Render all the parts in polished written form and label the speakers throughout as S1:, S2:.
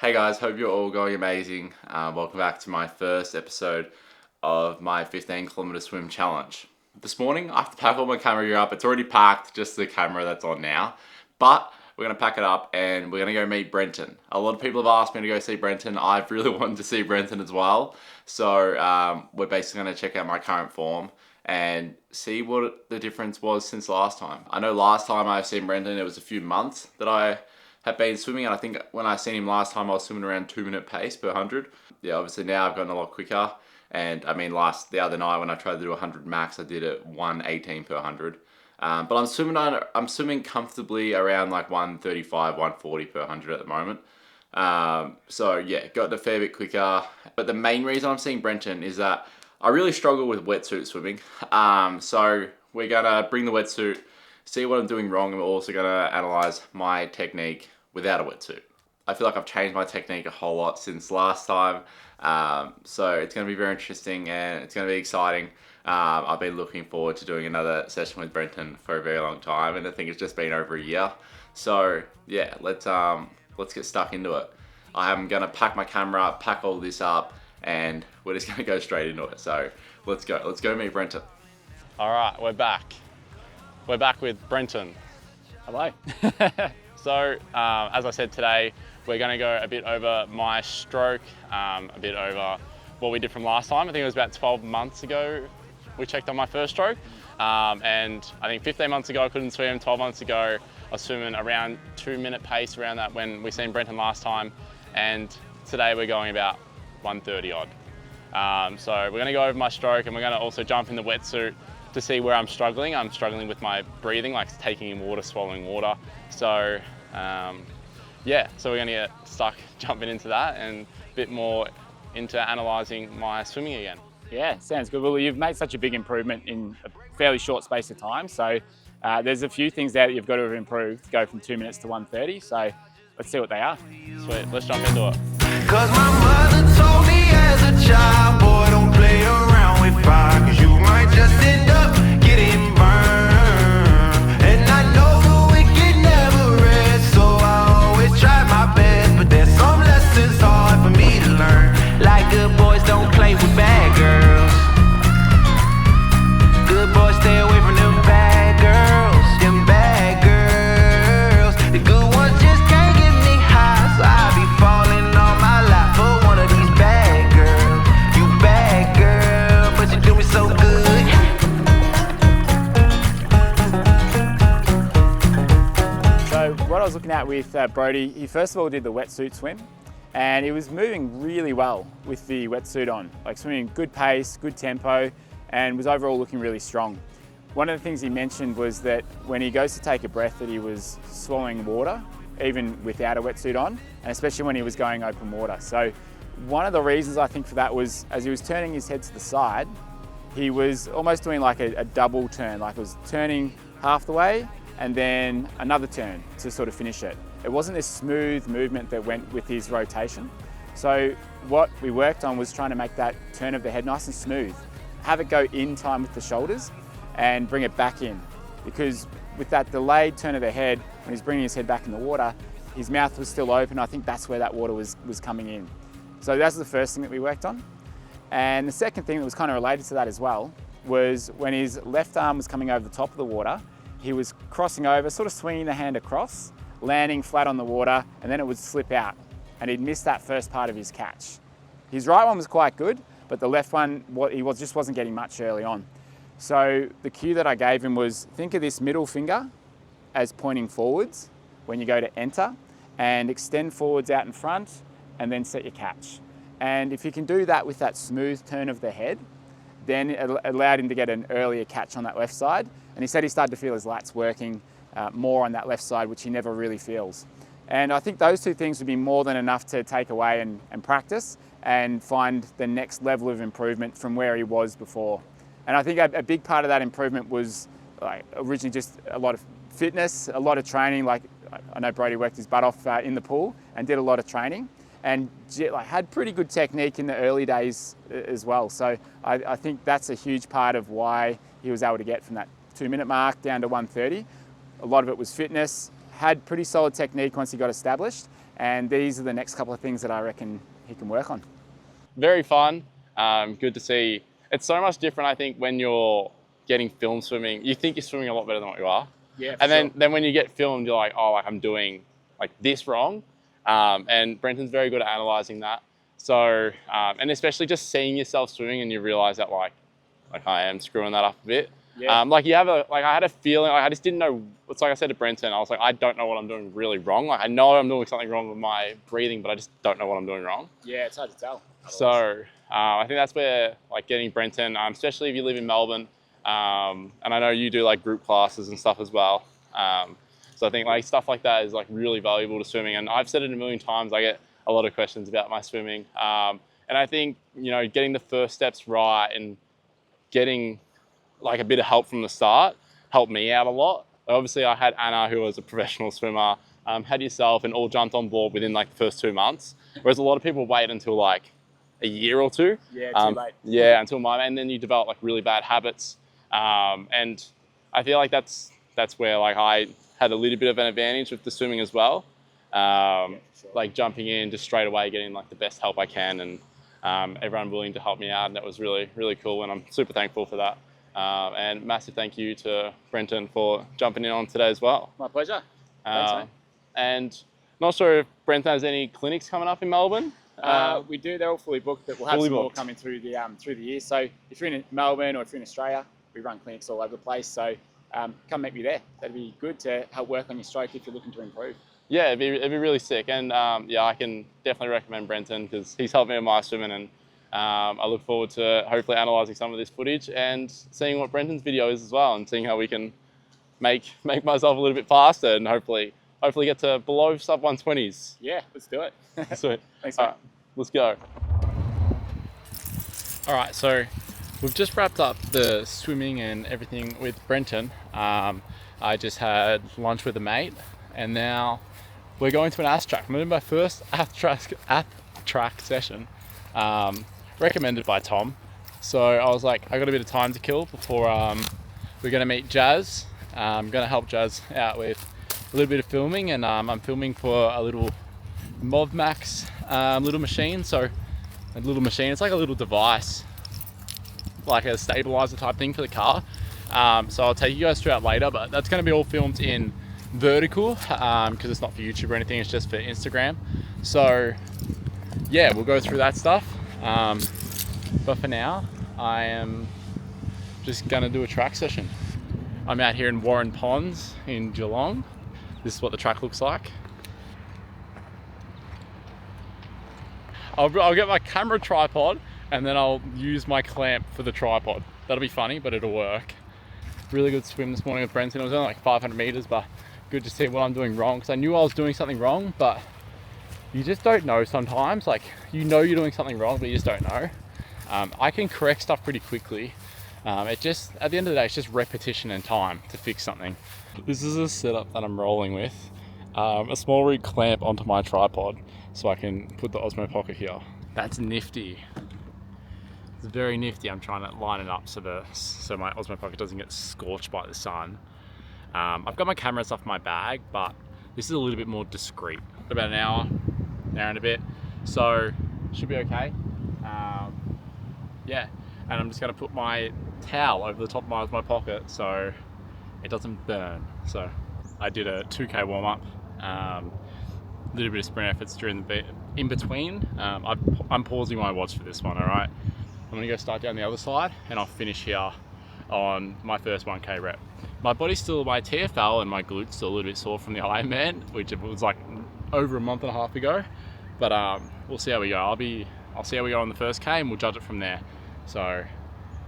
S1: Hey guys, hope you're all going amazing. Welcome back to my first episode of my 15 kilometer swim challenge. This morning I have to pack all my camera gear up. It's already packed, just the camera that's on now. But we're going to pack it up and we're going to go meet Brenton. A lot of people have asked me to go see Brenton. I've really wanted to see Brenton as well. So we're basically going to check out my current form and see what the difference was since last time. I know last time I've seen Brenton, it was a few months that I have been swimming, and I think when I seen him last time I was swimming around 2-minute pace per 100. Yeah, obviously now I've gotten a lot quicker, and I mean the other night when I tried to do 100 max, I did it 1:18 per 100. But I'm swimming comfortably around like 1:35, 1:40 per 100 at the moment. So yeah, got a fair bit quicker. But the main reason I'm seeing Brenton is that I really struggle with wetsuit swimming. So we're gonna bring the wetsuit, see what I'm doing wrong, and we're also gonna analyze my technique without a wetsuit. I feel like I've changed my technique a whole lot since last time. So it's gonna be very interesting and it's gonna be exciting. I've been looking forward to doing another session with Brenton for a very long time, and I think it's just been over a year. So yeah, let's get stuck into it. I am gonna pack my camera up, pack all this up, and we're just gonna go straight into it. So let's go meet Brenton.
S2: All right, we're back. We're back with Brenton.
S3: Hello.
S2: So as I said today, we're gonna go a bit over my stroke, a bit over what we did from last time. I think it was about 12 months ago we checked on my first stroke. And I think 15 months ago I couldn't swim, 12 months ago I was swimming around 2-minute pace around that when we seen Brenton last time. And today we're going about 1:30 odd. So we're gonna go over my stroke and we're gonna also jump in the wetsuit to see where I'm struggling. I'm struggling with my breathing, like taking in water, swallowing water. So yeah, so we're gonna get stuck jumping into that and a bit more into analysing my swimming again.
S3: Yeah, sounds good. Well, you've made such a big improvement in a fairly short space of time. So there's a few things there that you've got to have improved to go from 2 minutes to 1:30. So let's see what they are.
S2: Sweet, let's jump into it.
S4: Cause my mother told me as a child, boy, don't play around with fire, cause you might just end up getting burned. And I know the wicked never rest, so I always try my best. But there's some lessons hard for me to learn, like good boys don't play with bad girls. Good boys stay away from them bad girls, them bad girls. The good ones just can't get me high, so I be falling all my life for one of these bad girls. You bad girl, but you do me so good.
S3: So what I was looking at with Brody, he first of all did the wetsuit swim, and he was moving really well with the wetsuit on, like swimming good pace, good tempo, and was overall looking really strong. One of the things he mentioned was that when he goes to take a breath that he was swallowing water, even without a wetsuit on, and especially when he was going open water. So one of the reasons I think for that was as he was turning his head to the side, he was almost doing like a double turn, like it was turning half the way and then another turn to sort of finish it. It wasn't this smooth movement that went with his rotation. So what we worked on was trying to make that turn of the head nice and smooth, have it go in time with the shoulders and bring it back in. Because with that delayed turn of the head, when he's bringing his head back in the water, his mouth was still open. I think that's where that water was coming in. So that's the first thing that we worked on. And the second thing that was kind of related to that as well was when his left arm was coming over the top of the water, he was crossing over, sort of swinging the hand across, landing flat on the water, and then it would slip out. And he'd miss that first part of his catch. His right one was quite good, but the left one, just wasn't getting much early on. So the cue that I gave him was, think of this middle finger as pointing forwards when you go to enter, and extend forwards out in front, and then set your catch. And if you can do that with that smooth turn of the head, then it allowed him to get an earlier catch on that left side. And he said he started to feel his lats working more on that left side, which he never really feels. And I think those two things would be more than enough to take away and practice and find the next level of improvement from where he was before. And I think a big part of that improvement was like originally just a lot of fitness, a lot of training. Like I know Brody worked his butt off in the pool and did a lot of training, and had pretty good technique in the early days as well. So I think that's a huge part of why he was able to get from that 2-minute mark down to 1:30. A lot of it was fitness, had pretty solid technique once he got established, And these are the next couple of things that I reckon he can work on.
S2: Very fun. Good to see. It's so much different, I think, when you're getting film swimming. You think you're swimming a lot better than what you are.
S3: Yeah,
S2: and then when you get filmed, you're like, oh, like I'm doing like this wrong. And Brenton's very good at analysing that. So, and especially just seeing yourself swimming and you realise that like I am screwing that up a bit.
S3: Yeah.
S2: I had a feeling, like I just didn't know. It's like I said to Brenton, I was like, I don't know what I'm doing really wrong. Like I know I'm doing something wrong with my breathing, but I just don't know what I'm doing wrong.
S3: Yeah, it's hard to tell.
S2: So I think that's where like getting Brenton, especially if you live in Melbourne, and I know you do like group classes and stuff as well. So I think like stuff like that is like really valuable to swimming. And I've said it a million times, I get a lot of questions about my swimming. And I think, you know, getting the first steps right and getting like a bit of help from the start helped me out a lot. Obviously I had Anna, who was a professional swimmer, had yourself, and all jumped on board within like the first 2 months. Whereas a lot of people wait until like a year or two.
S3: Yeah, too late.
S2: Yeah, and then you develop like really bad habits. And I feel like that's where like I had a little bit of an advantage with the swimming as well.
S3: Sure.
S2: Like jumping in just straight away, getting like the best help I can, and everyone willing to help me out. And that was really, really cool. And I'm super thankful for that. And massive thank you to Brenton for jumping in on today as well.
S3: My pleasure. Thanks, mate.
S2: And not sure if Brenton has any clinics coming up in Melbourne.
S3: We do. They're all fully booked, but we'll have
S2: Fully
S3: some more
S2: booked.
S3: coming through the year. So if you're in Melbourne or if you're in Australia, we run clinics all over the place. So come meet me there. That'd be good to help work on your stroke if you're looking to improve.
S2: Yeah, it'd be really sick. And yeah, I can definitely recommend Brenton because he's helped me with my swimming, and I look forward to hopefully analysing some of this footage and seeing what Brenton's video is as well, and seeing how we can make myself a little bit faster and hopefully get to below sub 120s.
S3: Yeah, let's do it.
S2: Sweet.
S3: Thanks,
S2: All
S3: mate.
S2: right, let's go. All right, so we've just wrapped up the swimming and everything with Brenton. I just had lunch with a mate, and now we're going to an ath track. I'm doing my first ath track session, recommended by Tom. So I was like, I got a bit of time to kill before we're going to meet Jazz. I'm going to help Jazz out with a little bit of filming, and I'm filming for a little MovMax little machine. So a little machine, it's like a little device, like a stabilizer type thing for the car. So I'll take you guys through that later, but that's going to be all filmed in vertical because it's not for YouTube or anything, it's just for Instagram. So yeah, we'll go through that stuff. But for now, I am just going to do a track session. I'm out here in Warren Ponds in Geelong. This is what the track looks like. I'll get my camera tripod and then I'll use my clamp for the tripod. That'll be funny, but it'll work. Really good swim this morning with Brenton. It was only like 500 meters, but good to see what I'm doing wrong, because I knew I was doing something wrong, but you just don't know sometimes. Like, you know you're doing something wrong, but you just don't know. I can correct stuff pretty quickly. It just, at the end of the day, it's just repetition and time to fix something. This is a setup that I'm rolling with. A small rig clamp onto my tripod so I can put the Osmo Pocket here. That's nifty. It's very nifty. I'm trying to line it up so my Osmo Pocket doesn't get scorched by the sun. I've got my camera and stuff in my bag, but this is a little bit more discreet. About an hour and a bit, so should be okay. Yeah, and I'm just going to put my towel over the top of my Pocket so it doesn't burn. So I did a 2K warm up, a little bit of sprint efforts during the bit in between. I'm pausing my watch for this one. All right, I'm going to go start down the other side and I'll finish here on my first 1K rep. My body's still, my TFL and my glutes still a little bit sore from the Ironman, which it was like over a month and a half ago. But we'll see how we go. I'll see how we go on the first K and we'll judge it from there. So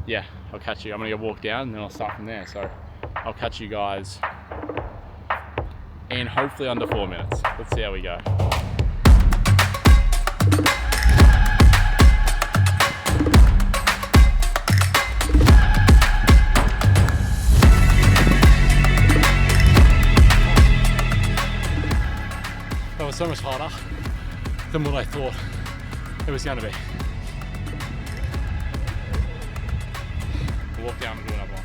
S2: yeah, I'll catch you. I'm gonna go walk down and then I'll start from there. So I'll catch you guys in hopefully under 4 minutes. Let's see how we go. That was so much harder than what I thought it was going to be. We'll walk down and do another one.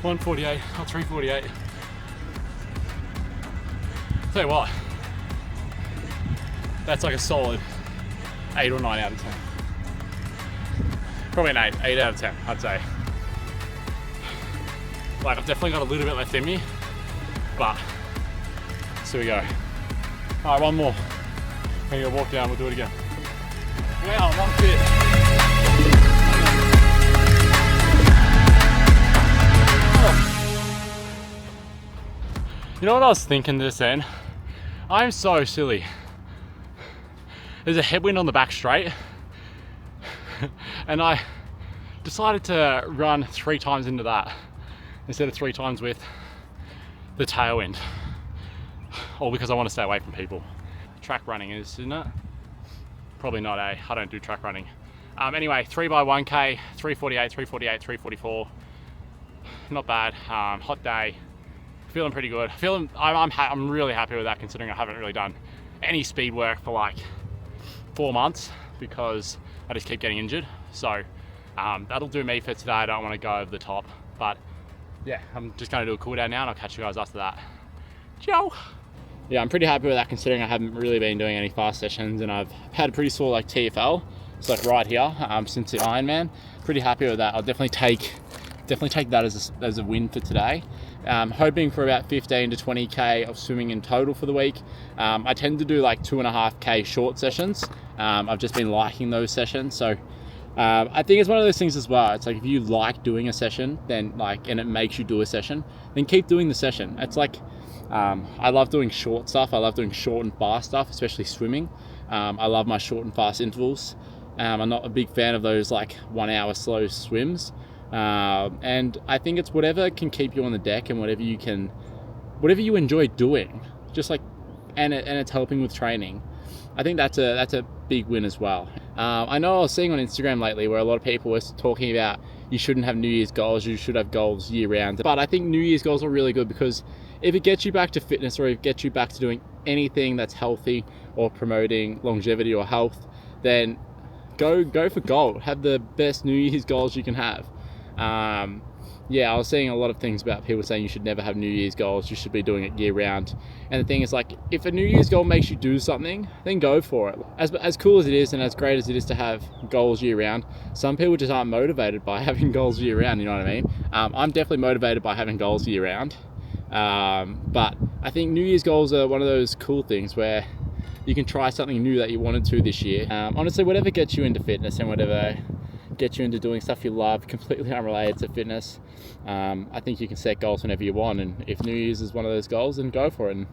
S2: 148 or 348. Tell you what, that's like a solid 8 or 9 out of 10. Probably an 8 out of 10, I'd say. Like, I've definitely got a little bit left in me, but so we go. All right, one more. I'm gonna walk down, we'll do it again. Wow, 1 fit. You know what I was thinking just then? I'm so silly. There's a headwind on the back straight, and I decided to run 3 times into that instead of 3 times with the tailwind, all because I want to stay away from people. Track running isn't it? Probably not, I don't do track running. Anyway, 3x1k, 348, 348, 344. Not bad. Hot day. Feeling pretty good. I'm really happy with that, considering I haven't really done any speed work for like 4 months because I just keep getting injured. So that'll do me for today. I don't want to go over the top, but yeah, I'm just going to do a cool down now and I'll catch you guys after that. Ciao. Yeah, I'm pretty happy with that, considering I haven't really been doing any fast sessions, and I've had a pretty sore like TFL. It's like right here since the Ironman. Pretty happy with that. I'll definitely take that as a win for today. Hoping for about 15 to 20k of swimming in total for the week. I tend to do like 2.5k short sessions. I've just been liking those sessions, so I think it's one of those things as well. It's like, if you like doing a session, then and it makes you do a session, then keep doing the session. It's like, I love doing short stuff. I love doing short and fast stuff, especially swimming. I love my short and fast intervals. I'm not a big fan of those like 1 hour slow swims. And I think it's whatever can keep you on the deck and whatever you enjoy doing, just like, and it's helping with training. I think that's a big win as well. I know I was seeing on Instagram lately where a lot of people were talking about you shouldn't have New Year's goals, you should have goals year round. But I think New Year's goals are really good, because if it gets you back to fitness, or if it gets you back to doing anything that's healthy or promoting longevity or health, then go for gold. Have the best New Year's goals you can have. Yeah, I was seeing a lot of things about people saying you should never have New Year's goals, you should be doing it year round. And the thing is, like, if a New Year's goal makes you do something, then go for it. As cool as it is and as great as it is to have goals year round, some people just aren't motivated by having goals year round, you know what I mean? I'm definitely motivated by having goals year round. But I think New Year's goals are one of those cool things where you can try something new that you wanted to this year. Honestly, whatever gets you into fitness and whatever gets you into doing stuff you love, completely unrelated to fitness, I think you can set goals whenever you want. And if New Year's is one of those goals, then go for it and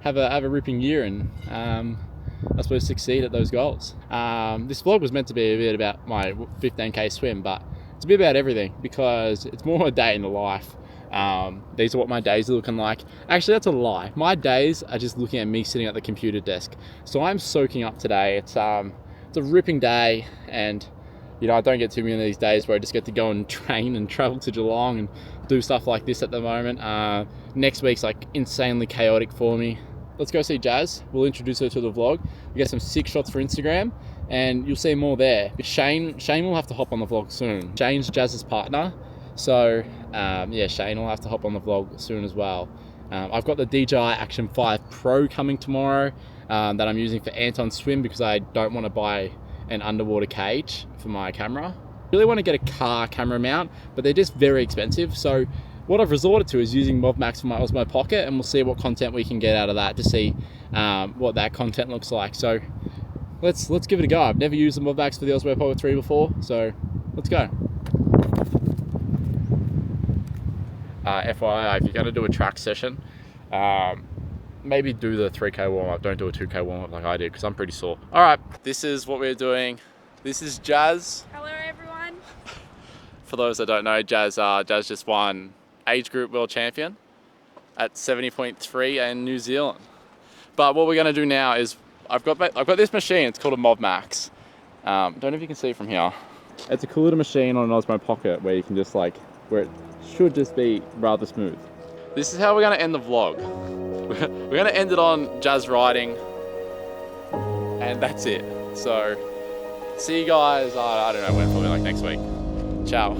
S2: have a ripping year, and I suppose succeed at those goals. This vlog was meant to be a bit about my 15k swim, but it's a bit about everything, because it's more a day in the life. These are what my days are looking like. Actually, that's a lie. My days are just looking at me sitting at the computer desk. So I'm soaking up today. It's a ripping day, and you know, I don't get too many of these days where I just get to go and train and travel to Geelong and do stuff like this at the moment. Next week's like insanely chaotic for me. Let's go see Jazz. We'll introduce her to the vlog. We get some sick shots for Instagram, and you'll see more there. But Shane will have to hop on the vlog soon. Shane's Jazz's partner. So yeah, Shane will have to hop on the vlog soon as well. I've got the DJI Action 5 Pro coming tomorrow that I'm using for Anton Swim, because I don't want to buy an underwater cage for my camera. I really want to get a car camera mount, but they're just very expensive. So what I've resorted to is using MovMax for my Osmo Pocket, and we'll see what content we can get out of that to see what that content looks like. So let's give it a go. I've never used the MovMax for the Osmo Pocket 3 before, so let's go. FYI, if you're going to do a track session, maybe do the 3k warm-up, don't do a 2k warm-up like I did, because I'm pretty sore. All right, this is what we're doing. This is Jazz.
S5: Hello everyone.
S2: For those that don't know, Jazz just won age group world champion at 70.3 in New Zealand. But what we're going to do now is, I've got this machine, it's called a MovMax. Don't know if you can see it from here. It's a cool little machine on an Osmo Pocket where you can just where it should just be rather smooth. This is how we're going to end the vlog. We're going to end it on Jazz riding, and that's it. So see you guys, I don't know when, probably like next week. Ciao.